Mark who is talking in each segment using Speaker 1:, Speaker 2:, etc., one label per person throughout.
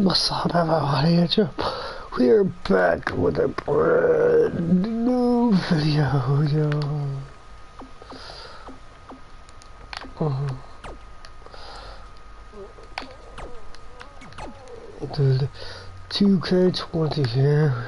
Speaker 1: What's up, everybody? We're back with a brand new video, yo. Dude, 2K20 here.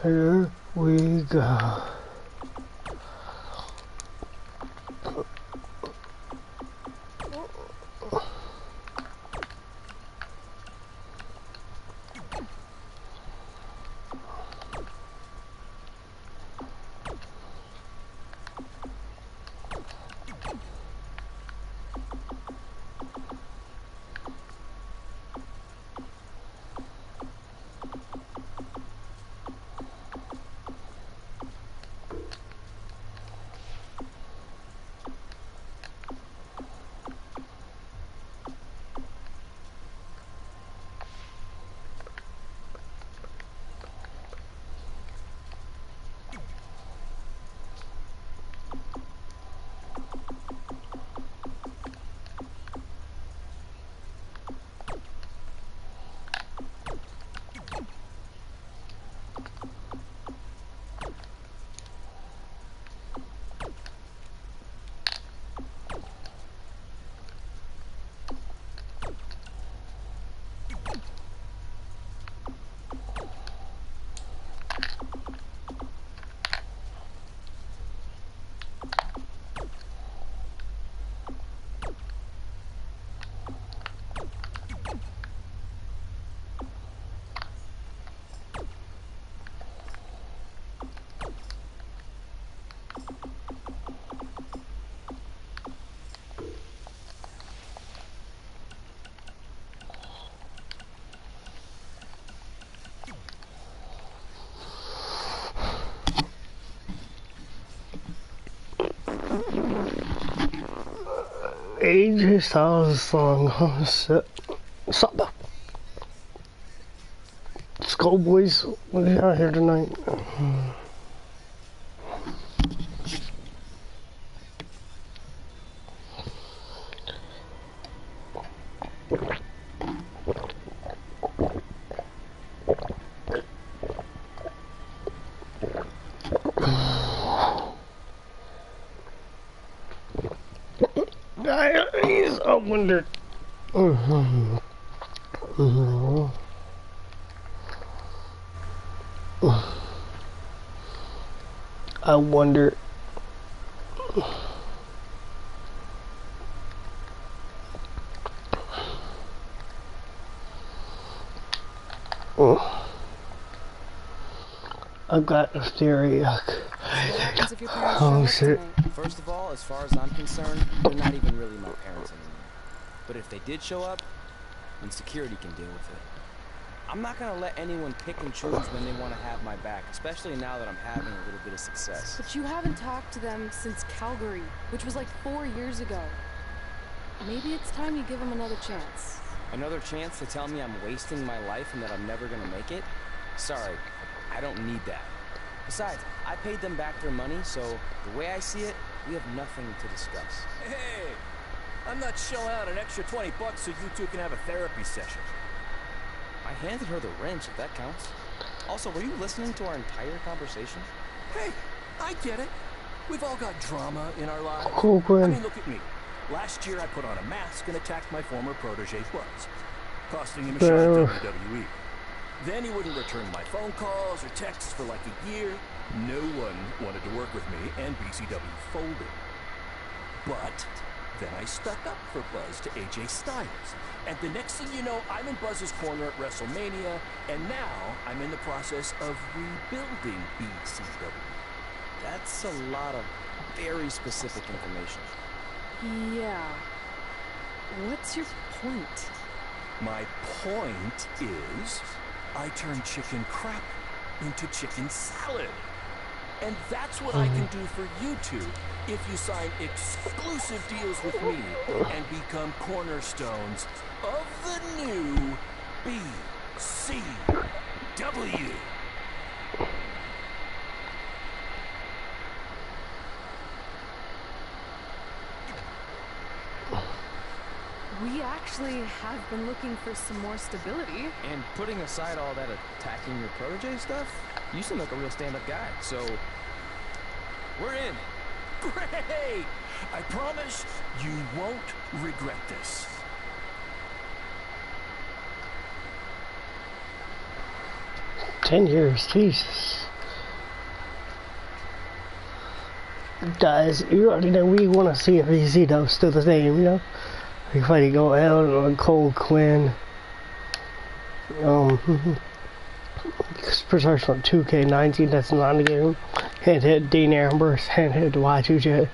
Speaker 1: Here we go. AJ Styles song, huh? Sup? Let's go, boys. We're out here tonight. I wonder. I wonder. I've got a theory. Oh shit.
Speaker 2: First of all, as far as I'm concerned, they're not even really my parents anymore. But if they did show up, then security can deal with it. I'm not gonna let anyone pick and choose when they want to have my back, especially now that I'm having a little bit of success.
Speaker 3: But you haven't talked to them since Calgary, which was like 4 years ago. Maybe it's time you give them another chance.
Speaker 2: Another chance to tell me I'm wasting my life and that I'm never gonna make it? Sorry, I don't need that. Besides, I paid them back their money, so the way I see it, we have nothing to discuss.
Speaker 4: Hey, I'm not shelling out an extra 20 bucks so you two can have a therapy session.
Speaker 2: I handed her the wrench, if that counts. Also, were you listening to our entire conversation?
Speaker 4: Hey, I get it. We've all got drama in our lives.
Speaker 1: Cool,
Speaker 4: I mean, look at me. Last year I put on a mask and attacked my former protege Buzz, costing him a shot at WWE. Then he wouldn't return my phone calls or texts for like a year. No one wanted to work with me, and BCW folded. But then I stuck up for Buzz to AJ Styles. And the next thing you know, I'm in Buzz's corner at WrestleMania, and now I'm in the process of rebuilding BCW.
Speaker 2: That's a lot of very specific information.
Speaker 3: Yeah. What's your point?
Speaker 4: My point is, I turned chicken crap into chicken salad. And that's what I can do for you two if you sign exclusive deals with me and become cornerstones of the new W.
Speaker 3: We actually have been looking for some more stability.
Speaker 2: And putting aside all that attacking your protege stuff, you seem like a real stand-up guy, so we're in.
Speaker 4: Great! I promise you won't regret this.
Speaker 1: $10 Jesus. Guys, you already know we want to see if Zito's still the same, you know? We fight to go out on Cole Quinn. Professional 2K19, that's not a game. Hand hit Dean Ambrose, hand hit Y2J.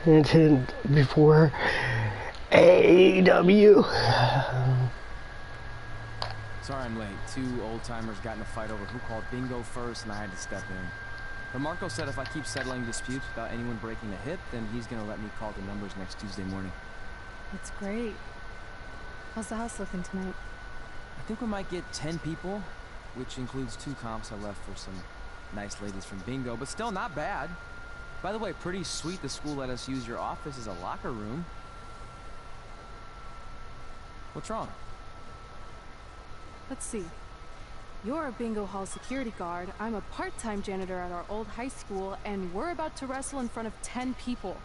Speaker 1: And then before AEW.
Speaker 2: Sorry I'm late. Two old-timers got in a fight over who called bingo first, and I had to step in. But Marco said if I keep settling disputes without anyone breaking a hip, then he's gonna let me call the numbers next Tuesday morning.
Speaker 3: That's great. How's the house looking tonight?
Speaker 2: I think we might get 10 people, which includes 2 comps I left for some nice ladies from bingo, but still not bad. By the way, pretty sweet the school let us use your office as a locker room. What's wrong?
Speaker 3: Let's see. You're a bingo hall security guard, I'm a part-time janitor at our old high school, and we're about to wrestle in front of 10 people.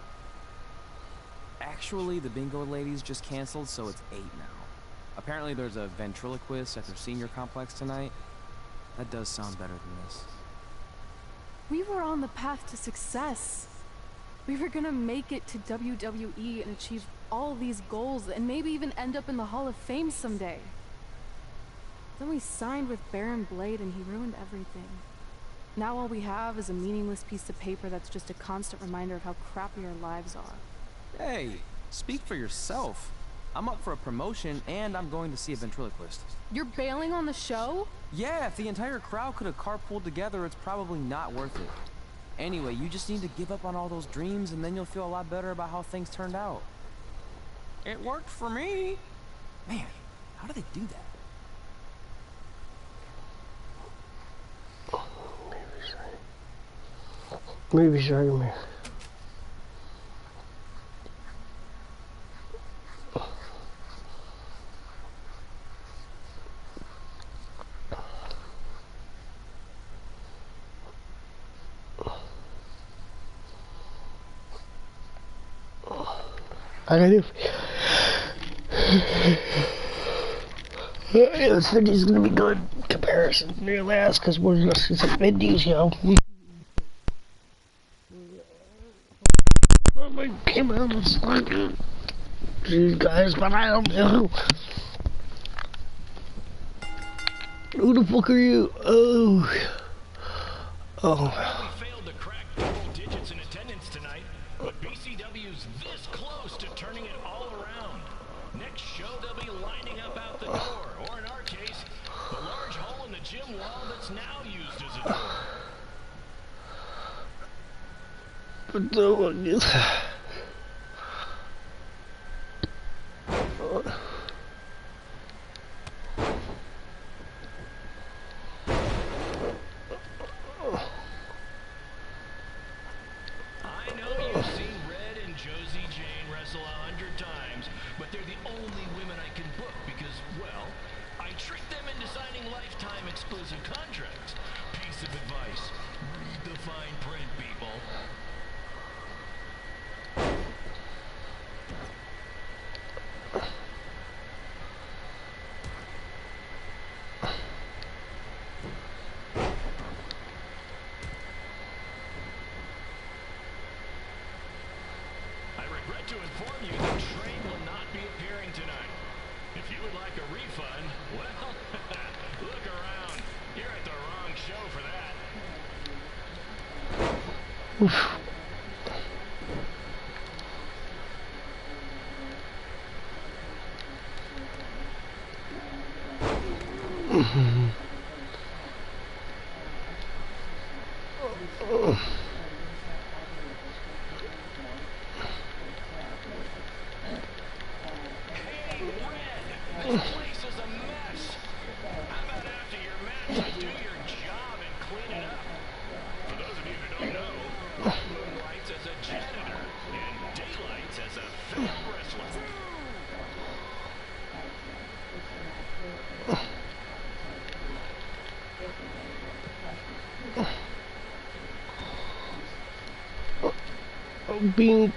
Speaker 2: Actually, the bingo ladies just canceled, so it's 8 now. Apparently there's a ventriloquist at their senior complex tonight. That does sound better than this.
Speaker 3: We were on the path to success. We were gonna make it to WWE and achieve all these goals and maybe even end up in the Hall of Fame someday. Then we signed with Baron Blade and he ruined everything. Now all we have is a meaningless piece of paper that's just a constant reminder of how crappy our lives are.
Speaker 2: Hey, speak for yourself. I'm up for a promotion and I'm going to see a ventriloquist.
Speaker 3: You're bailing on the show?
Speaker 2: Yeah, if the entire crowd could have carpooled together, it's probably not worth it. Anyway, you just need to give up on all those dreams and then you'll feel a lot better about how things turned out. It worked for me. Man, how do they do that?
Speaker 1: Maybe show me. I gotta do. Yeah, this video's gonna be good comparison to your last, because we're gonna see some videos, yo. Oh my camera, it's like these guys, but I don't know. Who the fuck are you? Oh. Oh.
Speaker 4: We failed to crack double digits in attendance tonight, but BCW's this close to turning it all around. Next show, they'll be lining up out the door, or in our case, the large hole in the gym wall that's now used as a door.
Speaker 1: But no one is.
Speaker 4: I know you've seen Red and Josie Jane wrestle 100 times, but they're the only women I can book because, well, I tricked them into signing lifetime exclusive contracts. Piece of advice: read the fine print, people. I regret to inform you that Train will not be appearing tonight. If you would like a refund, well, look around. You're at the wrong show for that. Hey, Red, this place is a mess. How about after your match you do your
Speaker 1: Bing.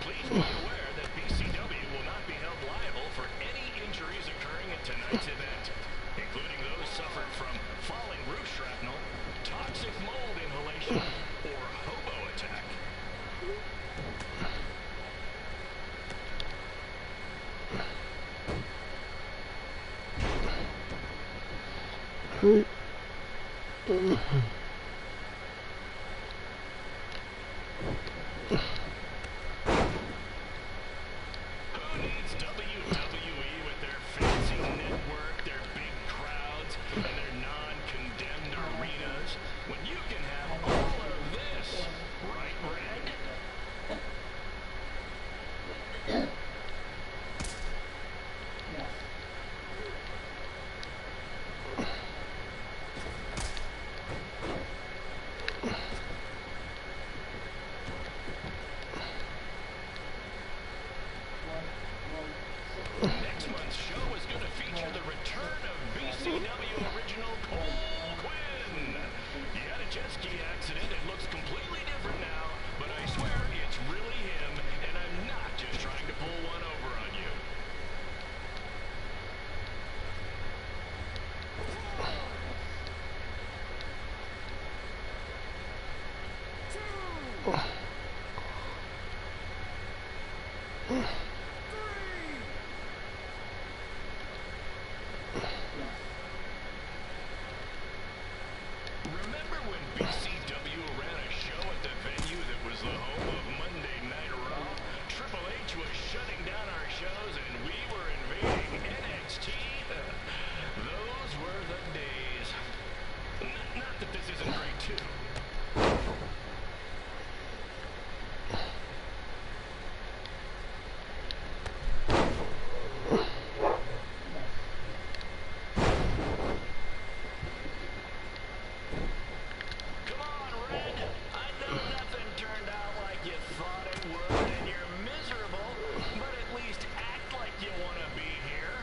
Speaker 4: Please be aware that BCW will not be held liable for any injuries occurring at tonight's event, including those suffered from falling roof shrapnel, toxic mold inhalation, or hobo attack. Who needs WWE with their fancy network, their big crowds, and their non-condemned arenas, when you can have all of this, right, Red? Next month's show is going to feature the return of BCW original Cole Quinn. He had a jet ski accident. It looks completely different now, but I swear it's really him, and I'm not just trying to pull one over on you. Remember when BCW ran a show at the venue that was the home of Monday Night Raw? Triple H was shutting down our shows and we were invading NXT? Those were the days. Not that this isn't great too. Come on, Red. I know nothing turned out like you thought it would, and you're miserable, but at least act like you want to be here.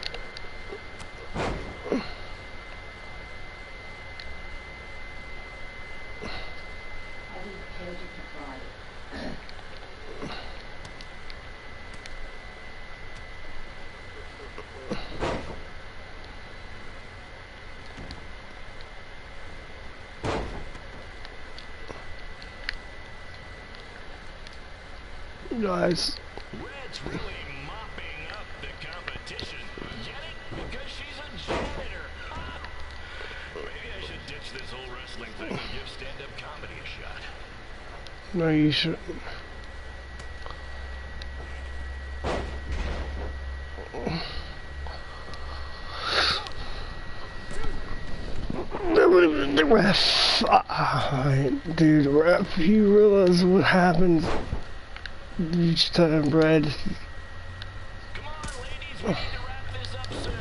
Speaker 1: Guys.
Speaker 4: Red's really mopping up the competition. Get it? Because she's a janitor. Maybe I should ditch this whole wrestling thing and give stand-up comedy a shot.
Speaker 1: No, you shouldn't. The ref. Dude, ref, you realize what happens each time, Brad?
Speaker 4: Come on, ladies, we need to wrap this up soon.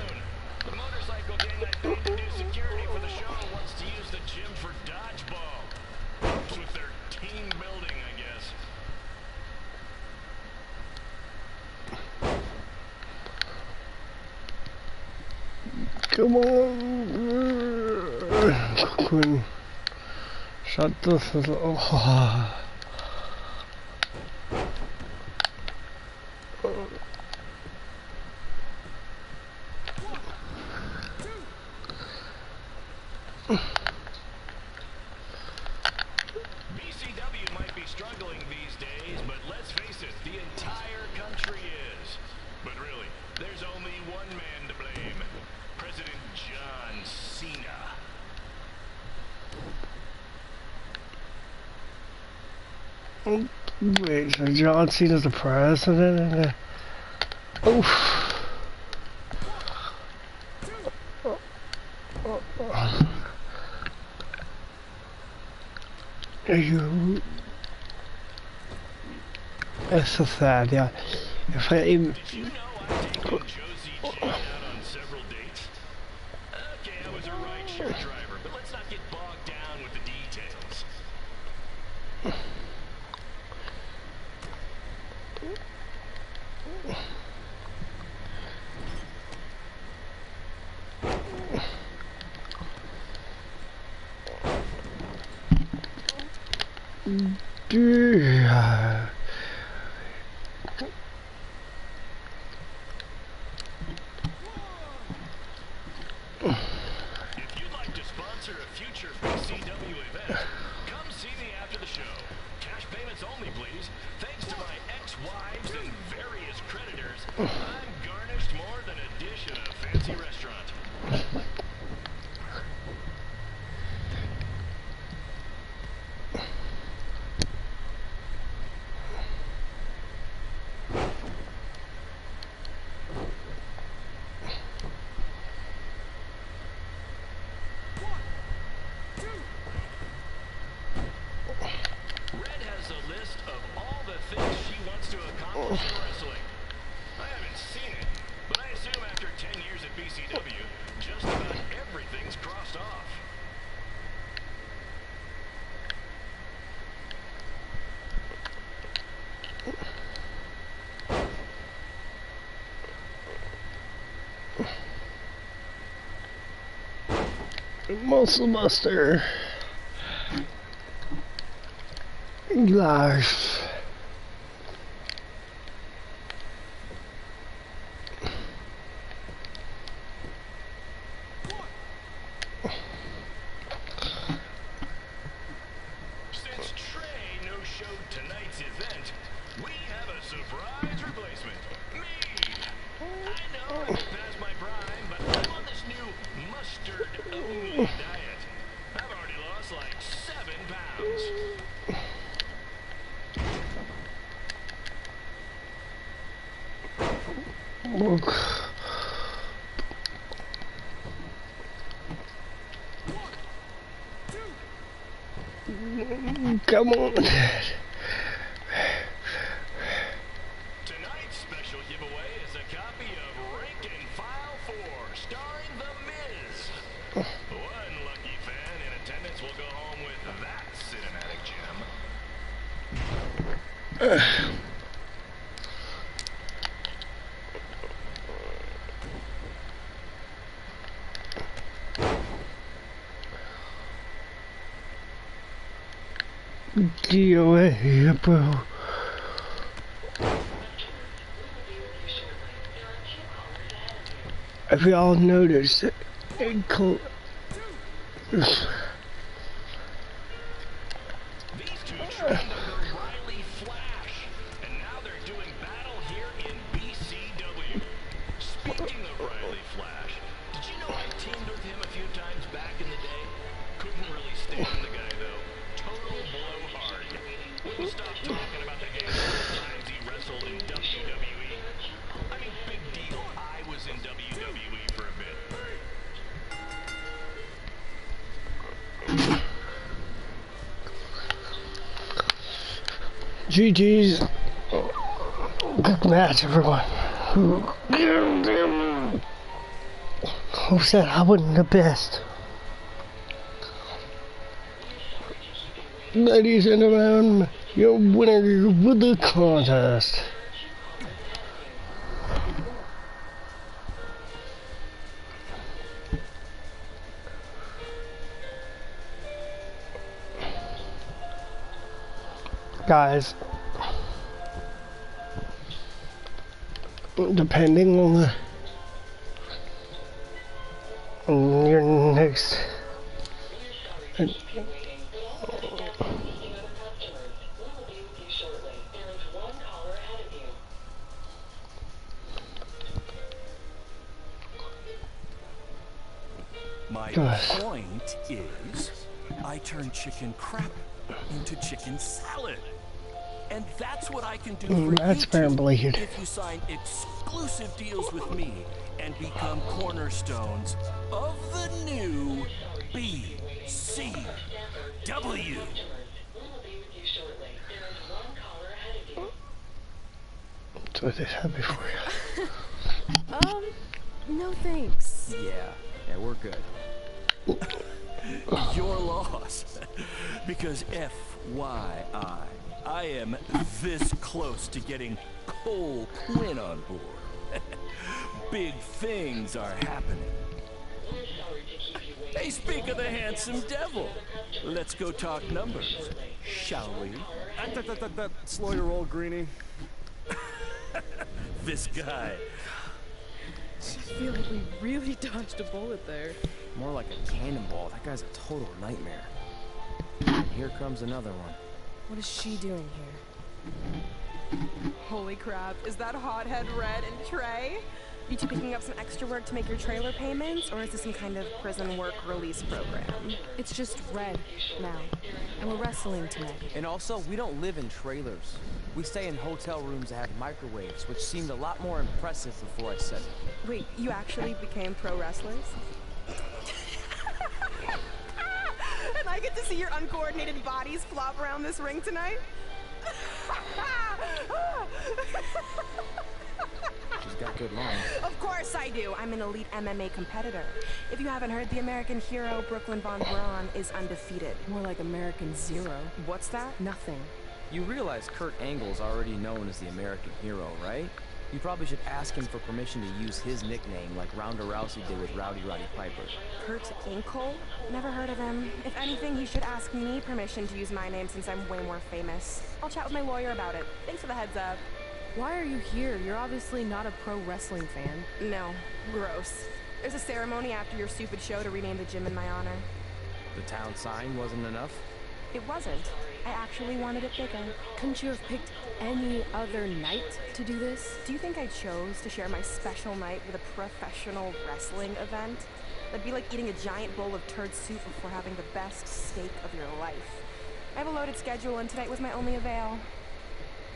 Speaker 4: The motorcycle gang I paid to do security for the show wants to use the gym for dodgeball. Helps with their team building, I guess.
Speaker 1: Come on. Quinn. Shut the oh.
Speaker 4: BCW might be struggling these days, but let's face it, the entire country is. But really, there's only one man to blame. President John Cena.
Speaker 1: Wait, so John Cena's the president? Oof. You. It's so sad, yeah. If I even.
Speaker 4: Did you know I've taken Josie Jane out on several dates? Okay, I was a rideshare driver, but let's not get bogged down with the details.
Speaker 1: Yeah.
Speaker 4: If you'd like to sponsor a future BCW event, come see me after the show. Cash payments only, please. Thanks to my ex-wives and various creditors, I'm garnished more than a dish at a fancy restaurant. Red has a list of all the things she wants to accomplish in wrestling. I haven't seen it, but I assume after 10 years at BCW, just about everything's crossed off.
Speaker 1: Muscle Buster. Life.
Speaker 4: Since Trey no-showed tonight's event, we have a surprise replacement. Me! I know I'm past my prime, but I'm on this new mustard-only diet. I've already lost like 7 pounds.
Speaker 1: Look. Come on.
Speaker 4: Tonight's special giveaway is a copy of Rank and File 4, starring The Miz. One lucky fan in attendance will go home with that cinematic gem.
Speaker 1: DOA, bro. If y'all noticed, it
Speaker 4: These two trained under Riley Flash, and now they're doing battle here in BCW. Speaking of Riley Flash, did you know I teamed with him a few times back in the day? Couldn't really stand the guy though. Total blowhard. Wouldn't stop talking about the handful of times he wrestled in WWE. I mean, big deal. I was in WWE for a bit.
Speaker 1: GG's. Good match, everyone. Who said I wasn't the best? Ladies and gentlemen, your winner of the contest. Guys, depending on your next
Speaker 4: My
Speaker 1: Gosh.
Speaker 4: point is, I turn chicken crap into chicken salad. And that's what I can do for
Speaker 1: that's
Speaker 4: you
Speaker 1: fair,
Speaker 4: two
Speaker 1: Blade.
Speaker 4: if you sign exclusive deals with me and become cornerstones of the new BCW.
Speaker 1: That's what they had before.
Speaker 3: No thanks.
Speaker 2: Yeah, we're good.
Speaker 4: Your loss. Because FYI, I am this close to getting Cole Quinn on board. Big things are happening.
Speaker 5: We're sorry to keep you waiting.
Speaker 4: Hey, speak of the handsome devil. Let's go talk numbers, shall we?
Speaker 2: Slow your roll, Greenie.
Speaker 4: This guy.
Speaker 3: I feel like we really dodged a bullet there.
Speaker 2: More like a cannonball. That guy's a total nightmare. And here comes another one.
Speaker 5: What is she doing here?
Speaker 6: Holy crap, is that hothead Red and Trey? You two picking up some extra work to make your trailer payments, or is this some kind of prison work release program?
Speaker 5: It's just Red now, and we're wrestling tonight.
Speaker 2: And also, we don't live in trailers. We stay in hotel rooms that have microwaves, which seemed a lot more impressive before I said it.
Speaker 6: Wait, you actually became pro wrestlers? And I get to see your uncoordinated bodies flop around this ring tonight?
Speaker 2: She's got good lines.
Speaker 6: Of course I do. I'm an elite MMA competitor. If you haven't heard, the American hero, Brooklyn Von Braun, is undefeated.
Speaker 5: More like American Zero.
Speaker 6: What's that?
Speaker 5: Nothing.
Speaker 2: You realize Kurt Angle's already known as the American hero, right? You probably should ask him for permission to use his nickname like Ronda Rousey did with Roddy Piper.
Speaker 6: Kurt Angle? Never heard of him. If anything, he should ask me permission to use my name since I'm way more famous. I'll chat with my lawyer about it. Thanks for the heads up.
Speaker 5: Why are you here? You're obviously not a pro wrestling fan.
Speaker 6: No. Gross. There's a ceremony after your stupid show to rename the gym in my honor.
Speaker 2: The town sign wasn't enough?
Speaker 6: It wasn't. I actually wanted it bigger.
Speaker 5: Couldn't you have picked any other night to do this?
Speaker 6: Do you think I chose to share my special night with a professional wrestling event? That'd be like eating a giant bowl of turd soup before having the best steak of your life. I have a loaded schedule, and tonight was my only avail.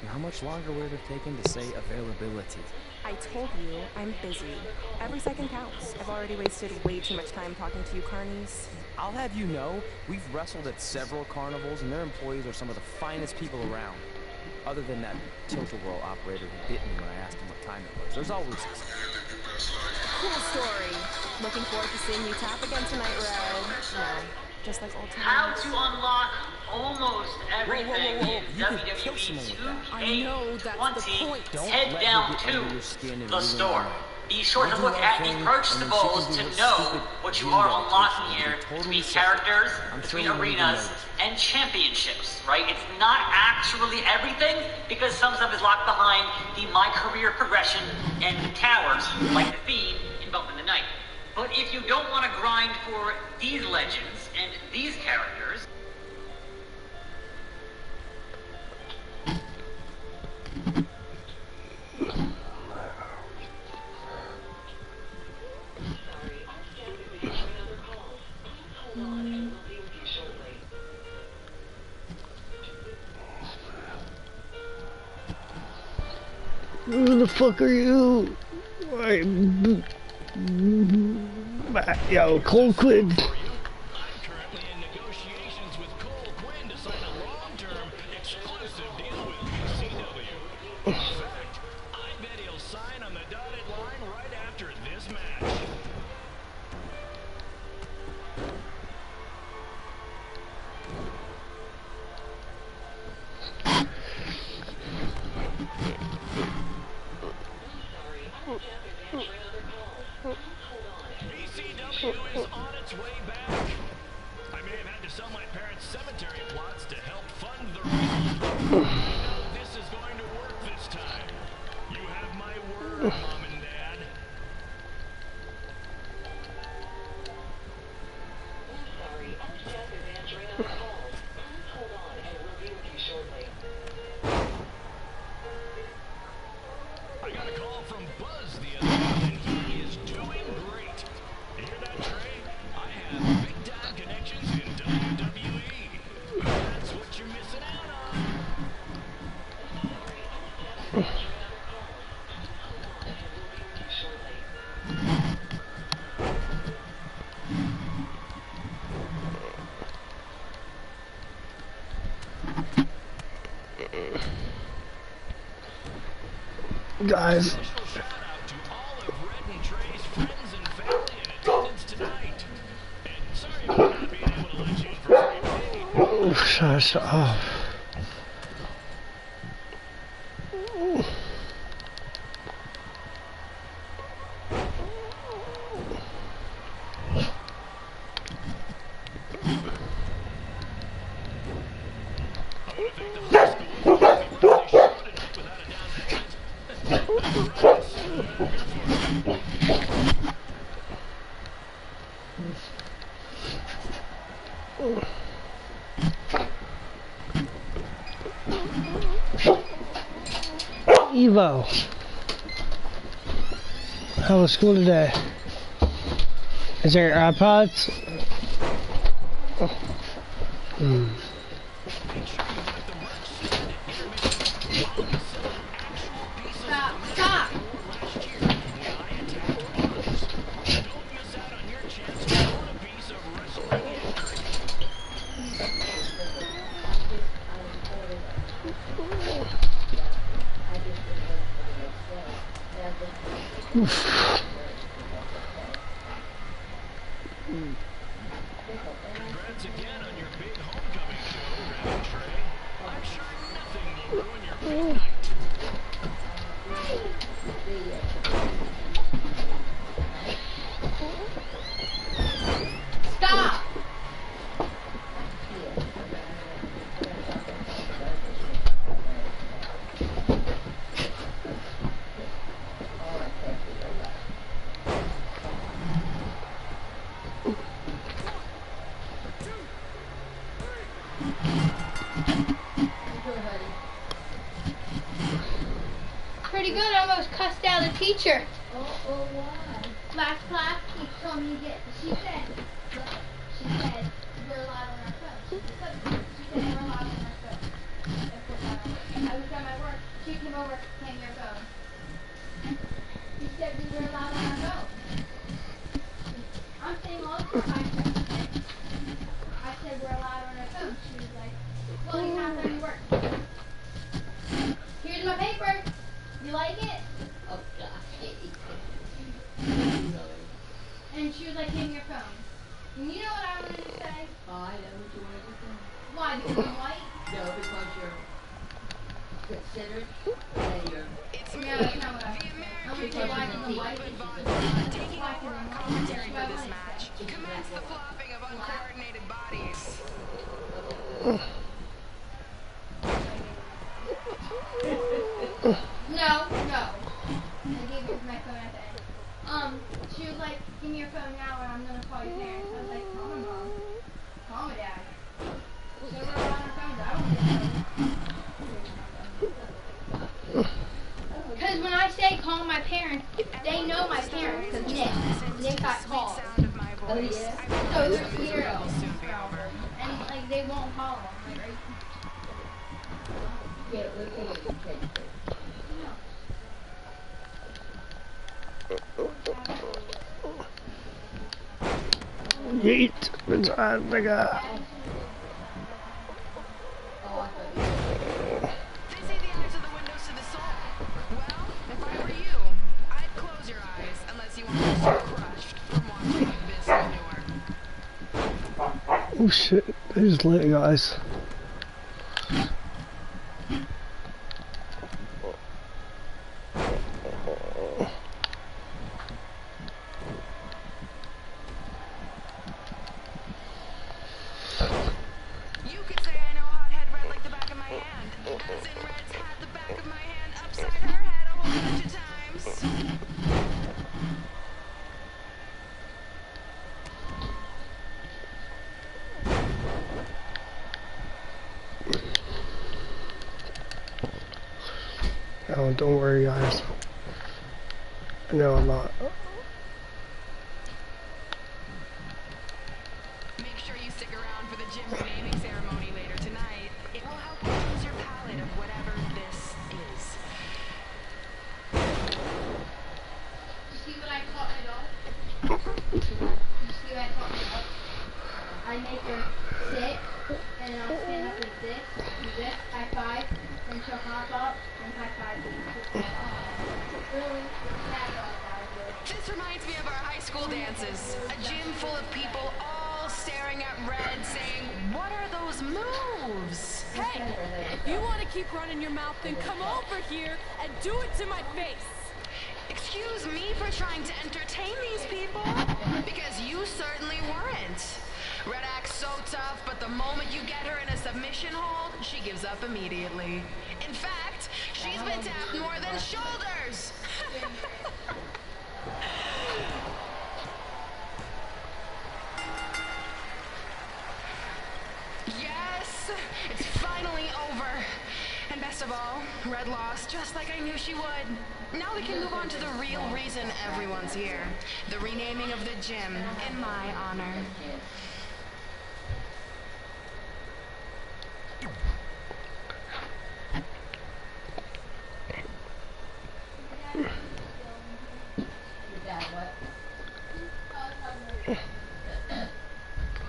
Speaker 2: And how much longer would it have taken to say availability?
Speaker 6: I told you, I'm busy. Every second counts. I've already wasted way too much time talking to you carnies.
Speaker 2: I'll have you know, we've wrestled at several carnivals, and their employees are some of the finest people around. Other than that tilt-a-whirl operator who bit me when I asked him what time it was. There's always...
Speaker 6: Cool story. Looking forward to seeing you tap again tonight, Red. No, just like old
Speaker 7: How
Speaker 6: times.
Speaker 7: to unlock almost everything in
Speaker 2: You can kill someone
Speaker 7: WWE
Speaker 2: with that.
Speaker 5: I know, that's the
Speaker 7: 2K20.
Speaker 5: point.
Speaker 2: Don't
Speaker 7: Head
Speaker 2: let
Speaker 7: down
Speaker 2: her get
Speaker 7: to
Speaker 2: under your skin and
Speaker 7: the
Speaker 2: ruin
Speaker 7: store.
Speaker 2: your life.
Speaker 7: Be sure to
Speaker 2: You
Speaker 7: look
Speaker 2: do
Speaker 7: at
Speaker 2: that
Speaker 7: the
Speaker 2: thing,
Speaker 7: purchasables
Speaker 2: and then
Speaker 7: to
Speaker 2: she can do her
Speaker 7: know
Speaker 2: stupid
Speaker 7: what you
Speaker 2: window
Speaker 7: are unlocking
Speaker 2: application.
Speaker 7: here
Speaker 2: It'll be
Speaker 7: between
Speaker 2: totally
Speaker 7: characters,
Speaker 2: I'm sure
Speaker 7: between
Speaker 2: you won't even
Speaker 7: arenas,
Speaker 2: notice.
Speaker 7: and championships, right? It's not actually everything because some stuff is locked behind the My Career Progression and the towers, like the theme in Bump in the Night. But if you don't want to grind for these legends and these characters,
Speaker 1: Who the fuck are you? Yo, Cole Quinn.
Speaker 4: I'm currently in negotiations with Cole Quinn to sign a long-term, exclusive deal with ECW. In fact, I bet he'll sign on the dotted line right after this match. BCW is on its way back. I may have had to sell my parents' cemetery plots to help fund the rebuild. I know this is going to work this time. You have my word, Mom and Dad. I got a call from Buzz the other day, and he is doing great. You hear that, Trey? I have big-time connections in WWE. That's what you're missing out on.
Speaker 1: Guys,
Speaker 4: Special shout-out to all of Red and Trey's friends and family in attendance tonight. And sorry about not being able to let you in for free pay.
Speaker 1: shut up. Evo, how was school today? Is there iPods?
Speaker 8: Stop!
Speaker 4: Congrats again on your big homecoming show, Red and Trey. I'm sure nothing will ruin your big night.
Speaker 8: Stop! Pretty good, I almost cussed out a teacher.
Speaker 9: Oh, why?
Speaker 8: Last class, he told me to get, she said, we're allowed on our phones. She said, we're allowed on our phones. I was done my work, she came over, hand me her phone. She said we were allowed on our phones. I'm saying all the time, I said we're allowed on our phones. She was like, well, you have done your work. Here's my paper. You like it?
Speaker 9: Oh, God.
Speaker 8: And she was like, give me your phone. And you know what I wanted to say?
Speaker 9: Oh, I know what you want to say.
Speaker 8: Why? Because I'm white?
Speaker 9: No, because you're considered and you're...
Speaker 8: No, that's not what I wanted to say. I want to say why because I'm white.
Speaker 6: Taking over our commentary for this match. Commence the flopping of uncoordinated bodies.
Speaker 8: No. I gave her my phone at the end. She was like, give me your phone now or I'm going to call your parents. I was like, call my mom. Call my dad. So we're on our phones. I don't get because when I say call my parents, they know my parents because Nick got called.
Speaker 9: Oh, yeah?
Speaker 8: So they're here. And like they won't call them. Like, are you...
Speaker 9: Yeah, we're going to take it.
Speaker 1: Yeet, it's hot, nigga.
Speaker 6: They say the eyes are the windows to the soul. Well, if I were you, I'd close your eyes unless you want to be so crushed from watching this manure.
Speaker 1: Oh shit, who's lit, guys?
Speaker 6: You could say I know hothead red like the back of my hand. As in Red's had the back of my hand upside her head a whole bunch of times.
Speaker 1: Oh, don't worry, guys. No, I'm not.
Speaker 6: Make sure you stick around for the gym renaming ceremony later tonight. It will help you choose your palette of whatever this is.
Speaker 8: You see what I taught my dog? You see what I taught my dog? I make her sit, and then I'll stand up like this, do this, high five, then she'll hop up, and high five me. Really? That's all I do.
Speaker 6: This reminds me of our high school dances. A gym full of people all staring at Red saying, what are those moves?
Speaker 5: Hey, if you want to keep running your mouth, then come over here and do it to my face.
Speaker 6: Excuse me for trying to entertain these people? Because you certainly weren't. Red acts so tough, but the moment you get her in a submission hold, she gives up immediately. In fact, she's been tapped more than shoulders. like I knew she would. Now we can move on to the real reason everyone's here. The renaming of the gym in my honor.
Speaker 9: Your dad, what?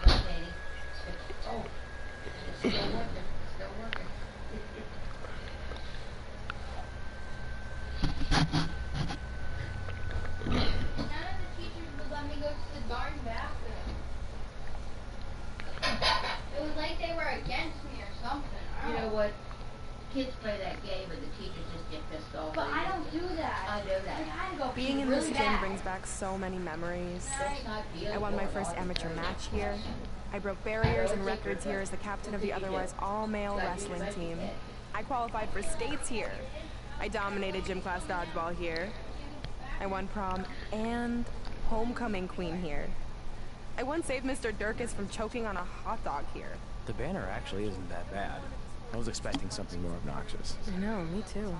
Speaker 9: What, Danny? Oh, it's still working. Still working.
Speaker 8: None of the teachers would let me go to the darn bathroom. It was like they were against me or something. I
Speaker 9: You
Speaker 8: don't
Speaker 9: know what? Kids play that game and the teachers just get pissed off.
Speaker 8: But I don't do that.
Speaker 9: I know that.
Speaker 8: Like, I had to go
Speaker 6: Being
Speaker 8: pee
Speaker 6: in
Speaker 8: really
Speaker 6: this gym
Speaker 8: bad.
Speaker 6: brings back so many memories.
Speaker 9: That's not the
Speaker 6: I won my first amateur match here. I broke barriers and records here as the captain of the otherwise all-male wrestling team. I qualified for states here. I dominated gym class dodgeball here. I won prom and homecoming queen here. I once saved Mr. Durkis from choking on a hot dog here.
Speaker 2: The banner actually isn't that bad. I was expecting something more obnoxious.
Speaker 6: I know, me too.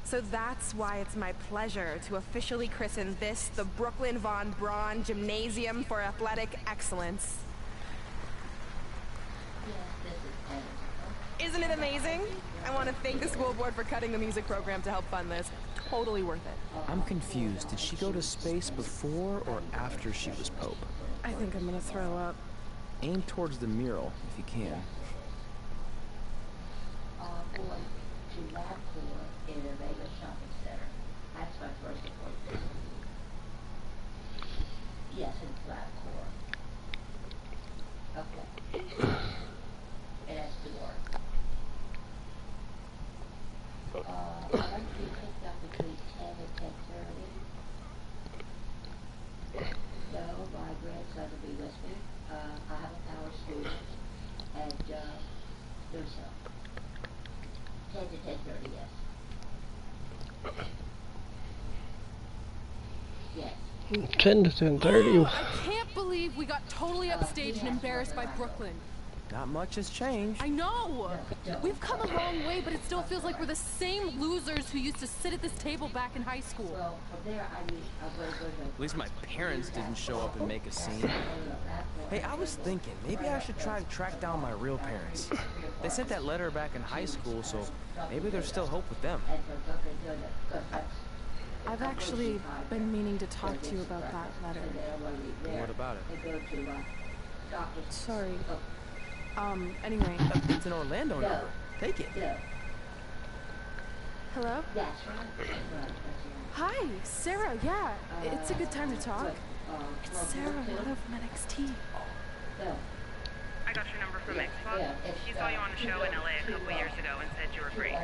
Speaker 6: So that's why it's my pleasure to officially christen this the Brooklyn Von Braun Gymnasium for Athletic Excellence. Isn't it amazing? I want to thank the school board for cutting the music program to help fund this. Totally worth it.
Speaker 2: I'm confused. Did she go to space before or after she was Pope?
Speaker 6: I think I'm gonna throw up.
Speaker 2: Aim towards the mural, if you can.
Speaker 9: Boy, to LabCorp in a Vegas shopping center. That's my first appointment. Yes, it's LabCorp. Okay. And that's the door. I'd like to be picked up between 10 and 10:30. So my grandson will be with me. I have a power student and do so. 10 to 10:30, yes. Yes.
Speaker 1: 10 to 10:30.
Speaker 3: I can't believe we got totally upstaged and embarrassed by Brooklyn.
Speaker 2: Not much has changed.
Speaker 3: I know! We've come a long way, but it still feels like we're the same losers who used to sit at this table back in high school.
Speaker 9: Well, from there, I'm going to go to...
Speaker 2: At least my parents didn't show up and make a scene. Hey, I was thinking, maybe I should try to track down my real parents. They sent that letter back in high school, so maybe there's still hope with them.
Speaker 3: I've actually been meaning to talk to you about that letter.
Speaker 2: What about it?
Speaker 3: Sorry. Anyway.
Speaker 2: It's an Orlando number. Take it.
Speaker 3: Hello?
Speaker 9: That's right.
Speaker 3: Hi, Sarah, yeah. It's a good time to talk. It's Sarah, Lotto from NXT.
Speaker 10: I got your number from Xbox. She saw you on a show in LA a couple years ago and said you were great.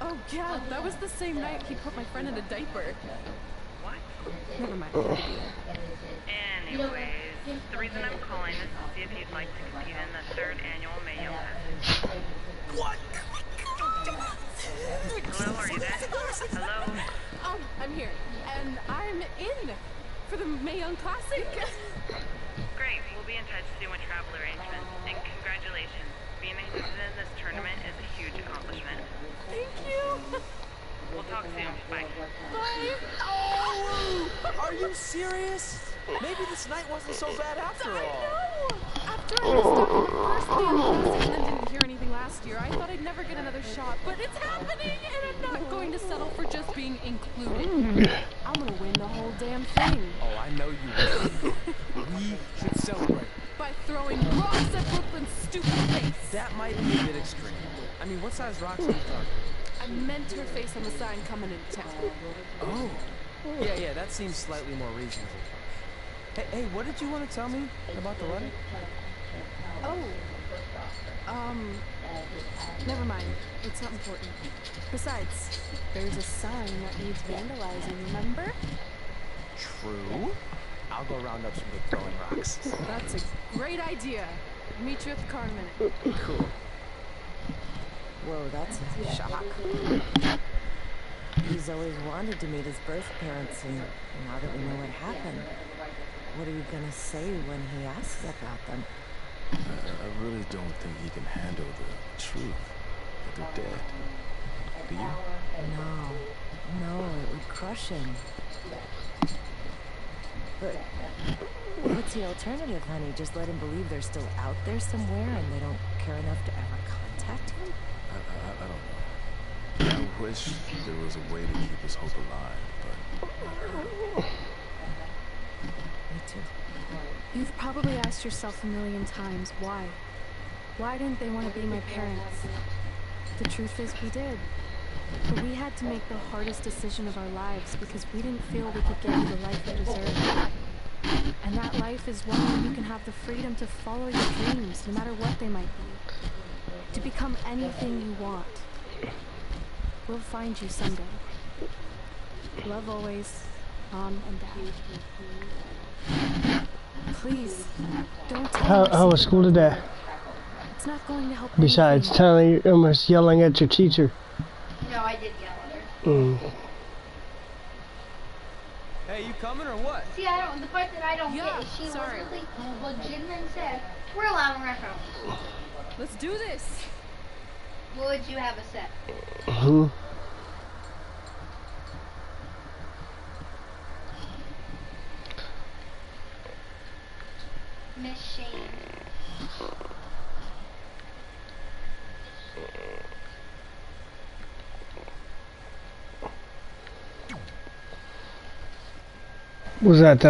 Speaker 3: Oh, yeah, that was the same night he put my friend in a diaper.
Speaker 10: What?
Speaker 3: Never mind.
Speaker 10: Anyways, the reason I'm calling is to see if you'd like to compete in the 3rd annual May Young Fest.
Speaker 2: What?
Speaker 10: Hello, are you there? Hello?
Speaker 3: I'm here, and I'm in for the Mae Young Classic.
Speaker 10: Great, we'll be in touch soon with travel arrangements. And congratulations, being included in this tournament is a huge accomplishment.
Speaker 3: Thank you.
Speaker 10: We'll talk soon. Bye.
Speaker 3: Bye.
Speaker 2: Oh! Are you serious? Maybe this night wasn't so bad after all.
Speaker 3: I know. After I messed up on the first day of classic and then didn't hear anything last year, I thought I'd never get another shot. But it's happening, and I'm not going to settle for just being included. I'm gonna win the whole damn thing.
Speaker 2: Oh, I know you will. We should celebrate.
Speaker 3: By throwing rocks at Brooklyn's stupid face.
Speaker 2: That might be a bit extreme. I mean, what size rocks are you talking?
Speaker 3: I meant her face on the sign coming into town.
Speaker 2: Oh. Yeah, that seems slightly more reasonable. Hey, what did you want to tell me about the letter?
Speaker 3: Never mind. It's not important. Besides, there's a sign that needs vandalizing, remember?
Speaker 2: True. I'll go round up some good throwing rocks.
Speaker 3: That's a great idea. Meet you at the car in a minute.
Speaker 2: Cool.
Speaker 11: Whoa, that's a shock. He's always wanted to meet his birth parents, and now that we know what happened, what are you gonna say when he asks about them?
Speaker 12: I really don't think he can handle the truth that they're dead. do you?
Speaker 11: No, it would crush him. But what's the alternative, honey? Just let him believe they're still out there somewhere and they don't care enough to ever contact him?
Speaker 12: I don't know. I wish there was a way to keep his hope alive, but...
Speaker 11: Me too.
Speaker 3: You've probably asked yourself a million times, why? Why didn't they want to be my parents? The truth is, we did. But we had to make the hardest decision of our lives because we didn't feel we could give you the life you deserve. And that life is one where you can have the freedom to follow your dreams, no matter what they might be. To become anything you want. We'll find you someday. Love always, Mom and Dad. Please, don't tell me.
Speaker 1: How was school today?
Speaker 3: It's not going to help.
Speaker 1: Besides telling, almost yelling at your teacher.
Speaker 8: No, I did yell at her.
Speaker 2: Hey, you coming or what?
Speaker 8: See, the part that I don't get is she was really legitimate and said, we're allowing referendums.
Speaker 5: Let's do this.
Speaker 8: What would you have us say? Miss Shane.
Speaker 1: Was that